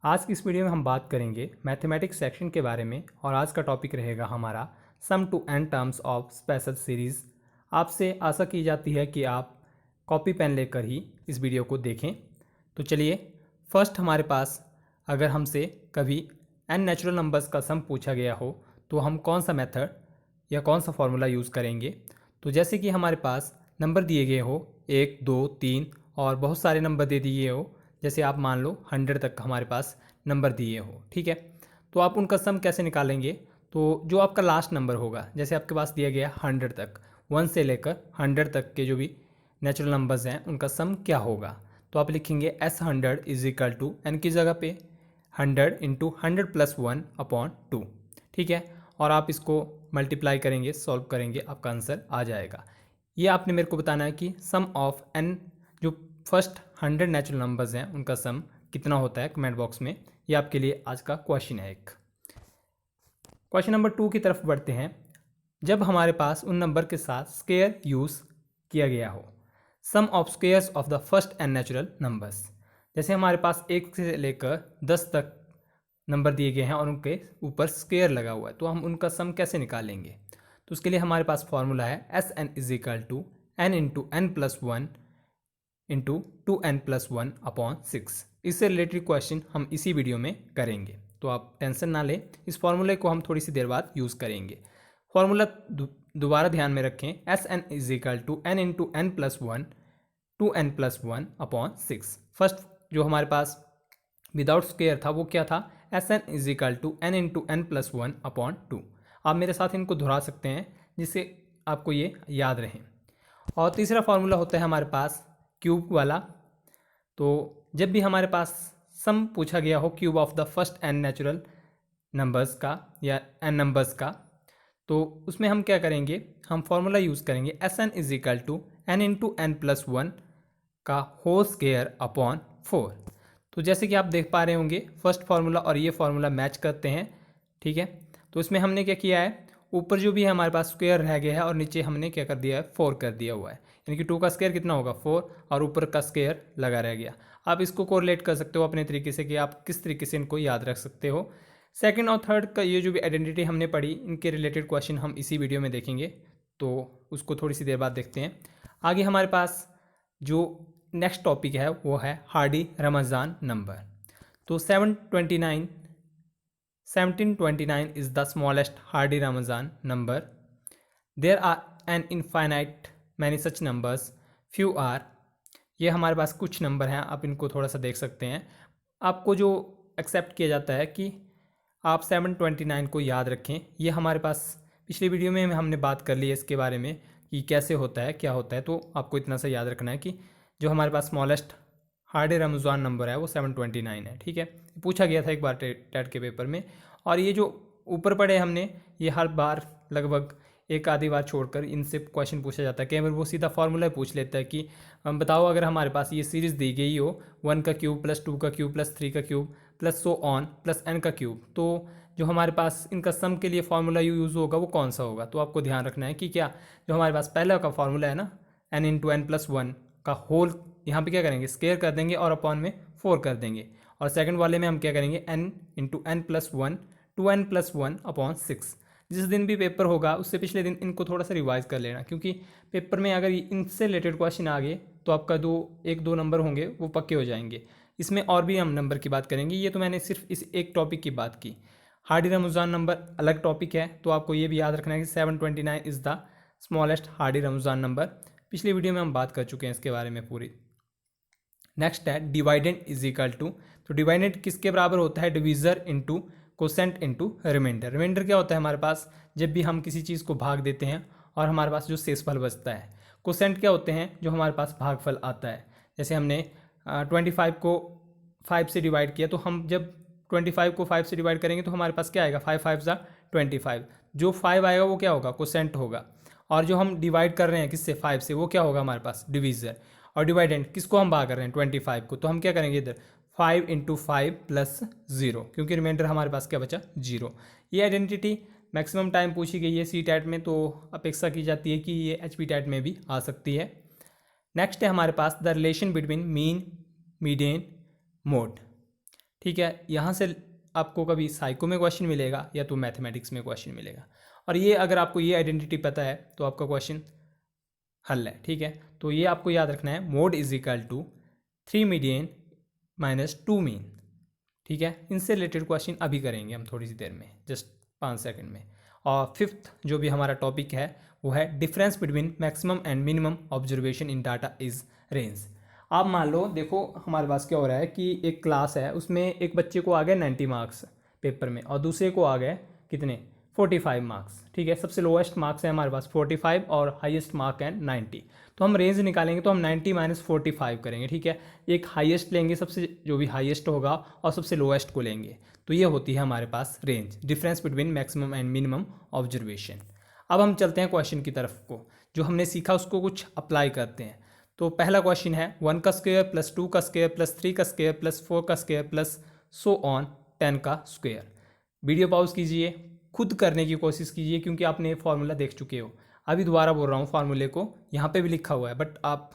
आज की इस वीडियो में हम बात करेंगे मैथमेटिक्स सेक्शन के बारे में और आज का टॉपिक रहेगा हमारा sum to n terms of special series. आपसे आशा की जाती है कि आप कॉपी पेन लेकर ही इस वीडियो को देखें। तो चलिए, फर्स्ट हमारे पास अगर हमसे कभी एन नेचुरल नंबर्स का सम पूछा गया हो तो हम कौन सा मेथड या कौन सा फॉर्मूला यूज़ करेंगे। तो जैसे कि हमारे पास नंबर दिए गए हो 1, 2, 3 और बहुत सारे नंबर दे दिए हो, जैसे आप मान लो 100 तक हमारे पास नंबर दिए हो, ठीक है। तो आप उनका सम कैसे निकालेंगे। तो जो आपका लास्ट नंबर होगा, जैसे आपके पास दिया गया 100 तक, 1 से लेकर 100 तक के जो भी नेचुरल नंबर्स हैं उनका सम क्या होगा। तो आप लिखेंगे S100 is equal to N की जगह पे 100 इंटू 100+1/2, ठीक है। और आप इसको मल्टीप्लाई करेंगे, सॉल्व करेंगे, आपका आंसर आ जाएगा। ये आपने मेरे को बताना है कि सम ऑफ एन, जो फर्स्ट 100 नेचुरल नंबर्स हैं उनका सम कितना होता है, कमेंट बॉक्स में। ये आपके लिए आज का क्वेश्चन है। एक क्वेश्चन नंबर 2 की तरफ बढ़ते हैं। जब हमारे पास उन नंबर के साथ स्क्वायर यूज़ किया गया हो, sum of squares of the first n natural numbers. जैसे हमारे पास 1 से लेकर 10 तक नंबर दिए गए हैं और उनके ऊपर स्क्वायर लगा हुआ है, तो हम उनका सम कैसे निकालेंगे। तो उसके लिए हमारे पास फॉर्मूला है SN is equal to n into n plus one into 2n+1/6। इससे रिलेटेड क्वेश्चन हम इसी वीडियो में करेंगे, तो आप टेंशन ना लें। इस फॉर्मूले को हम थोड़ी सी देर बाद यूज़ करेंगे। फॉर्मूला दोबारा ध्यान में रखें, SN is equal to n into n plus one 2n+1/6। First जो हमारे पास विदाउट स्क्वायर था वो क्या था, SN is equal to n into n plus 1/2। आप मेरे साथ इनको दोहरा सकते हैं जिससे आपको ये याद रहे। और तीसरा फार्मूला होता है हमारे पास क्यूब वाला। तो जब भी हमारे पास सम पूछा गया हो cube of the first n natural numbers का या एन नंबर्स का, तो उसमें हम क्या करेंगे, हम फॉर्मूला यूज़ करेंगे SN is equal to n into n plus one का होल स्क्वायर अपॉन 4। तो जैसे कि आप देख पा रहे होंगे फर्स्ट फार्मूला और ये फार्मूला मैच करते हैं, ठीक है। तो इसमें हमने क्या किया है, ऊपर जो भी है हमारे पास स्क्वायर रह गया है और नीचे हमने क्या कर दिया है, 4 कर दिया हुआ है। यानी कि 2 का स्क्वायर कितना होगा, 4, और ऊपर का स्क्वायर लगा रह गया। आप इसको कोरिलेट कर सकते हो अपने तरीके से कि आप किस तरीके से इनको याद रख सकते हो। सेकंड और थर्ड का ये जो भी आइडेंटिटी हमने पढ़ी, इनके रिलेटेड क्वेश्चन हम इसी वीडियो में देखेंगे, तो उसको थोड़ी सी देर बाद देखते हैं। आगे हमारे पास जो नेक्स्ट टॉपिक है वो है हार्डी रमज़ान नंबर। तो 1729 is the smallest Hardy Ramazan number. There are an infinite many such numbers. Few are, ये हमारे पास कुछ नंबर हैं, आप इनको थोड़ा सा देख सकते हैं। आपको जो एक्सेप्ट किया जाता है कि आप 729 को याद रखें। ये हमारे पास पिछली वीडियो में हमने बात कर ली है इसके बारे में कि कैसे होता है, क्या होता है। तो आपको इतना सा याद रखना है कि जो हमारे पास स्मॉलेस्ट हार्डी रमज़ान नंबर है वो 729 है, ठीक है। पूछा गया था एक बार टेट के पेपर में। और ये जो ऊपर पढ़े हमने, ये हर बार लगभग एक आधी बार छोड़कर इनसे क्वेश्चन पूछा जाता है। कई बार वो सीधा फार्मूला पूछ लेता है कि बताओ अगर हमारे पास ये सीरीज़ दी गई हो 1 का क्यूब प्लस 2 का क्यूब प्लस 3 का cube plus so on plus n का क्यूब, तो जो हमारे पास इनका सम के लिए फार्मूला यूज़ होगा वो कौन सा होगा। तो आपको ध्यान रखना है कि क्या जो हमारे पास पहला का फार्मूला है ना, n into n plus one का होल, यहाँ पे क्या करेंगे, स्क्वायर कर देंगे और अपॉन में 4 कर देंगे। और सेकंड वाले में हम क्या करेंगे, n into n plus one 2n+1/6। जिस दिन भी पेपर होगा उससे पिछले दिन इनको थोड़ा सा रिवाइज कर लेना, क्योंकि पेपर में अगर इनसे रिलेटेड क्वेश्चन आ गए तो आपका एक दो नंबर होंगे वो पक्के हो जाएंगे। इसमें और भी हम नंबर की बात करेंगे, ये तो मैंने सिर्फ इस एक टॉपिक की बात की। हार्डी रमज़ान नंबर अलग टॉपिक है, तो आपको ये भी याद रखना है कि 729 is the smallest Hardy Ramzan number. पिछली वीडियो में हम बात कर चुके हैं इसके बारे में पूरी। नेक्स्ट है डिवाइडेंड इज इक्वल टू। तो डिवाइडेंड किसके बराबर होता है, divisor into quotient into remainder. Remainder क्या होता है हमारे पास, जब भी हम किसी चीज़ को भाग देते हैं और हमारे पास जो शेषफल बचता है। कोसेंट क्या होते हैं, जो हमारे पास भागफल आता है। जैसे हमने 25 को 5 से डिवाइड किया, तो हम जब 25 को 5 से डिवाइड करेंगे तो हमारे पास क्या आएगा, 5 5 ज़ा 25। जो 5 आएगा वो क्या होगा, कोसेंट होगा। और जो हम डिवाइड कर रहे हैं किससे, 5 से, वो क्या होगा हमारे पास, डिवीज़र। और डिवाइडेंड किसको हम भाग कर रहे हैं, 25 को, तो हम क्या करेंगे इधर 5 इंटू 5 प्लस 0, क्योंकि रिमाइंडर हमारे पास क्या बचा, 0। ये आइडेंटिटी मैक्सिमम टाइम पूछी गई है सी टैट में, तो अपेक्षा की जाती है कि ये एच पी टैट में भी आ सकती है। नेक्स्ट है हमारे पास the relation between mean median mode, ठीक है। यहाँ से आपको कभी साइको में क्वेश्चन मिलेगा या तो मैथमेटिक्स में क्वेश्चन मिलेगा, और ये अगर आपको ये आइडेंटिटी पता है तो आपका क्वेश्चन हल है। ठीक है, तो ये आपको याद रखना है, mode is equal to 3 median minus 2 mean. ठीक है, इनसे रिलेटेड क्वेश्चन अभी करेंगे हम थोड़ी सी देर में, जस्ट 5 सेकंड में। और फिफ्थ जो भी हमारा टॉपिक है वो है difference between maximum and minimum observation in data is range. आप मान लो, देखो हमारे पास क्या हो रहा है कि एक क्लास है, उसमें एक बच्चे को आ गए 90 मार्क्स पेपर में और दूसरे को आ गए कितने, 45 मार्क्स। ठीक है, सबसे लोएस्ट मार्क्स है हमारे पास 45 और हाईएस्ट मार्क है 90। तो हम रेंज निकालेंगे तो हम 90 माइनस 45 करेंगे। ठीक है, एक हाईएस्ट लेंगे, सबसे जो भी हाईएस्ट होगा, और सबसे लोएस्ट को लेंगे, तो ये होती है हमारे पास range, difference between maximum and minimum observation. अब हम चलते हैं क्वेश्चन की तरफ को, जो हमने सीखा उसको कुछ अप्लाई करते हैं। तो पहला क्वेश्चन है 1 का स्क्वायर प्लस 2 का स्क्वायर प्लस 3 का स्क्वायर प्लस 4 का स्क्वायर प्लस सो ऑन 10 का स्क्वायर। वीडियो पॉज कीजिए, खुद करने की कोशिश कीजिए, क्योंकि आपने फार्मूला देख चुके हो। अभी दोबारा बोल रहा हूँ फार्मूले को, यहाँ पे भी लिखा हुआ है, बट आप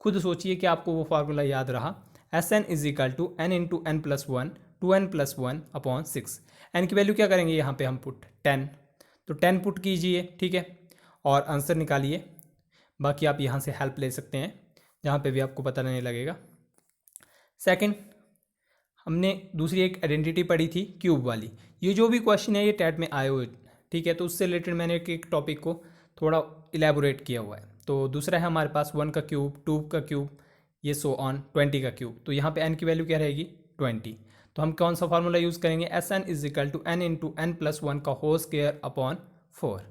खुद सोचिए कि आपको वो फार्मूला याद रहा। S n is equal to n into n plus one two n plus one upon 6। N की वैल्यू क्या करेंगे यहाँ पे हम पुट 10, तो 10 पुट कीजिए। ठीक है, और आंसर निकालिए। बाकी आप यहाँ से हेल्प ले सकते हैं, जहाँ पे भी आपको पता नहीं लगेगा। सेकंड, हमने दूसरी एक आइडेंटिटी पढ़ी थी क्यूब वाली। ये जो भी क्वेश्चन है ये टैट में आए हुए, ठीक है, तो उससे रिलेटेड मैंने एक टॉपिक को थोड़ा इलेबोरेट किया हुआ है। तो दूसरा है हमारे पास 1 का क्यूब, 2 का क्यूब, ये सो ऑन 20 का क्यूब। तो यहाँ पे n की वैल्यू क्या रहेगी 20। तो हम कौन सा फार्मूला यूज़ करेंगे, S n is equal to n into n plus one का होल स्क्वायर अपॉन 4।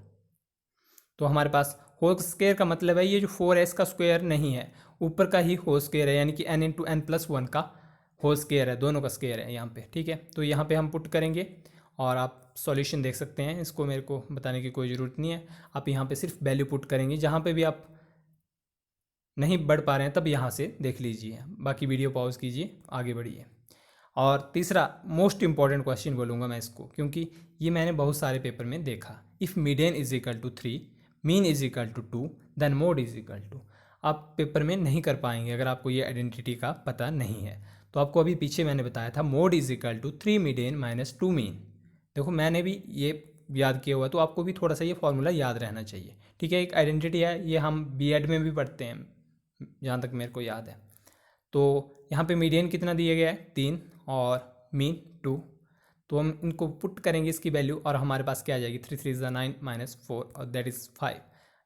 तो हमारे पास होल स्क्वायर का मतलब है ये जो 4 है इसका स्क्वायर नहीं है, ऊपर का ही होल स्क्वायर है, यानी कि n into n plus one का होल स्क्वायर है, दोनों का स्क्वायर है यहाँ पे। ठीक है, तो यहाँ पे हम पुट करेंगे और आप सॉल्यूशन देख सकते हैं, इसको मेरे को बताने की कोई ज़रूरत नहीं है। आप यहाँ पे सिर्फ वैल्यू पुट करेंगे, जहाँ पे भी आप नहीं बढ़ पा रहे हैं तब यहाँ से देख लीजिए, बाकी वीडियो पॉज कीजिए, आगे बढ़िए। और तीसरा मोस्ट इंपॉर्टेंट क्वेश्चन बोलूँगा मैं इसको, क्योंकि ये मैंने बहुत सारे पेपर में देखा। If median is equal to 3, mean is equal to 2, then mode is equal to. आप पेपर में नहीं कर पाएंगे अगर आपको ये आइडेंटिटी का पता नहीं है। तो आपको अभी पीछे मैंने बताया था mode is equal to 3 median minus 2 mean. देखो मैंने भी ये याद किया हुआ, तो आपको भी थोड़ा सा ये फॉर्मूला याद रहना चाहिए। ठीक है, एक आइडेंटिटी है, ये हम बीएड में भी पढ़ते हैं जहाँ तक मेरे को याद है। तो यहाँ पे मीडियन कितना दिया गया है 3 और मीन 2, तो हम इनको पुट करेंगे इसकी वैल्यू और हमारे पास क्या आ जाएगी 3 3 9 माइनस 4 और that is 5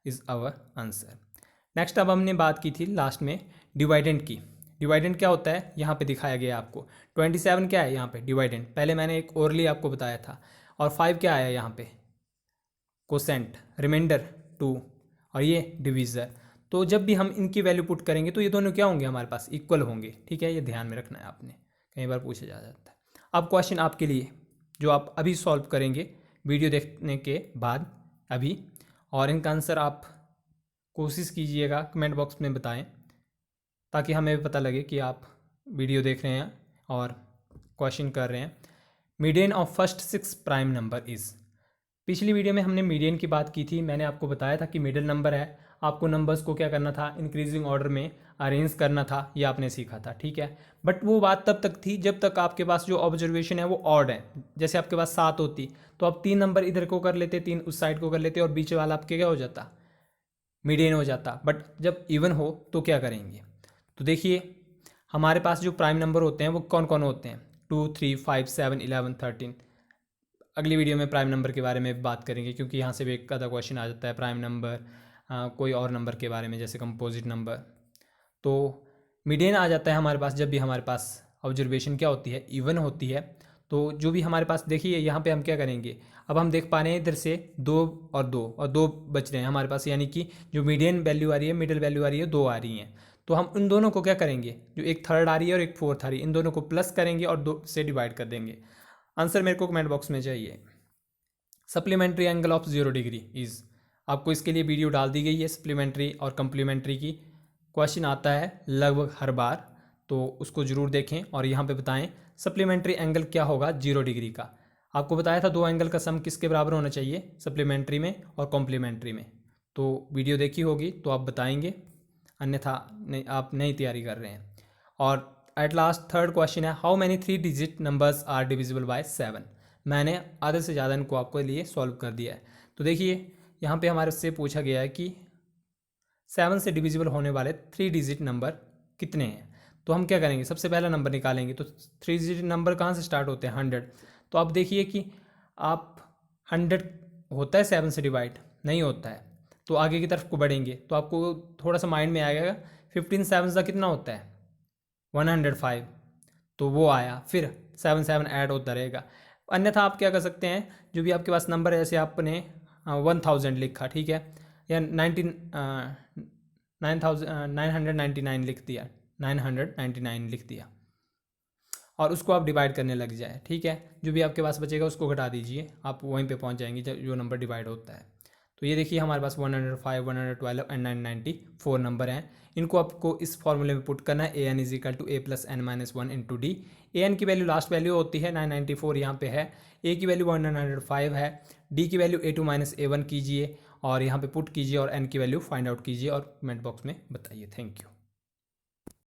is our answer. Next अब हमने बात की थी लास्ट में डिवाइडेंट की। डिवाइडेंट क्या होता है यहाँ पे दिखाया गया आपको। 27 क्या है यहाँ पे डिवाइडेंट, पहले मैंने एक ओरली आपको बताया था। और 5 क्या आया यहाँ पे कोसेंट, रिमाइंडर 2, और ये डिवीज़र। तो जब भी हम इनकी वैल्यू पुट करेंगे तो ये दोनों क्या होंगे हमारे पास इक्वल होंगे। ठीक है, ये ध्यान में रखना है आपने, कई बार पूछा जा जाता है। अब क्वेश्चन आपके लिए जो आप अभी सॉल्व करेंगे वीडियो देखने के बाद अभी, और इनका आंसर आप कोशिश कीजिएगा कमेंट बॉक्स में बताएं, ताकि हमें भी पता लगे कि आप वीडियो देख रहे हैं और क्वेश्चन कर रहे हैं। Median of first 6 prime number is. पिछली वीडियो में हमने मीडियन की बात की थी, मैंने आपको बताया था कि मिडिल नंबर है, आपको नंबर्स को क्या करना था इंक्रीजिंग ऑर्डर में अरेंज करना था, ये आपने सीखा था। ठीक है, बट वो बात तब तक थी जब तक आपके पास जो ऑब्जर्वेशन है वो ऑड है। जैसे आपके पास 7 होती तो आप 3 नंबर इधर को कर लेते, 3 उस साइड को कर लेते, और बीच वाला आपके क्या हो जाता मीडियन हो जाता। बट जब इवन हो तो क्या करेंगे, तो देखिए हमारे पास जो प्राइम नंबर होते हैं वो कौन कौन होते हैं 2 3 5 7 11 13। अगली वीडियो में प्राइम नंबर के बारे में बात करेंगे, क्योंकि यहाँ से भी एक आधा क्वेश्चन आ जाता है प्राइम नंबर, कोई और नंबर के बारे में जैसे कंपोजिट नंबर। तो मीडियन आ जाता है हमारे पास जब भी हमारे पास ऑब्जर्वेशन क्या होती है इवन होती है। तो जो भी हमारे पास देखिए यहाँ पे हम क्या करेंगे, अब हम देख पा रहे हैं इधर से 2 और 2 और 2 बच रहे हैं हमारे पास, यानी कि जो मीडियन वैल्यू आ रही है मिडिल वैल्यू आ रही है 2 आ रही हैं। तो हम उन दोनों को क्या करेंगे, जो एक थर्ड आ रही है और एक फोर्थ आ रही है, इन दोनों को प्लस करेंगे और 2 से डिवाइड कर देंगे। आंसर मेरे को कमेंट बॉक्स में चाहिए। Supplementary angle of 0 degree is, आपको इसके लिए वीडियो डाल दी गई है सप्लीमेंट्री और कम्प्लीमेंट्री की, क्वेश्चन आता है लगभग हर बार, तो उसको ज़रूर देखें और यहाँ पे बताएं सप्लीमेंट्री एंगल क्या होगा 0 डिग्री का। आपको बताया था 2 एंगल का सम किसके बराबर होना चाहिए सप्लीमेंट्री में और कॉम्प्लीमेंट्री में, तो वीडियो देखी होगी तो आप बताएंगे, अन्यथा नहीं, आप नई तैयारी कर रहे हैं। और एट लास्ट थर्ड क्वेश्चन है, how many 3 digit numbers are divisible by 7। मैंने आधे से ज़्यादा इनको आपको लिए सॉल्व कर दिया है। तो देखिए यहाँ पे हमारे से पूछा गया है कि 7 से डिविजिबल होने वाले 3 डिजिट नंबर कितने हैं। तो हम क्या करेंगे, सबसे पहला नंबर निकालेंगे। तो 3 डिजिट नंबर कहाँ से स्टार्ट होते हैं, 100। तो आप देखिए कि आप 100 होता है 7 से डिवाइड, नहीं होता है। तो आगे की तरफ को बढ़ेंगे तो आपको थोड़ा सा माइंड में आएगा 15 7 का कितना होता है 105, तो वो आया, फिर 7 7 ऐड होता रहेगा। अन्यथा आप क्या कर सकते हैं, जो भी आपके पास नंबर है, जैसे आपने 1000 लिखा, ठीक है, या 999 लिख दिया, 999 लिख दिया, और उसको आप डिवाइड करने लग जाए, ठीक है, जो भी आपके पास बचेगा उसको घटा दीजिए, आप वहीं पे पहुंच जाएंगे जो नंबर डिवाइड होता है। तो ये देखिए हमारे पास 105, 112 एंड 994 नंबर हैं। इनको आपको इस फॉर्मूले में पुट करना है, a n is equal to a plus n minus 1 into d. A n की वैल्यू लास्ट वैल्यू होती है 994 यहाँ पे है, ए की वैल्यू 105 है, डी की value a two minus a one कीजिए और यहाँ पे पुट कीजिए और एन की वैल्यू फाइंड आउट कीजिए और कमेंट बॉक्स में बताइए। Thank you.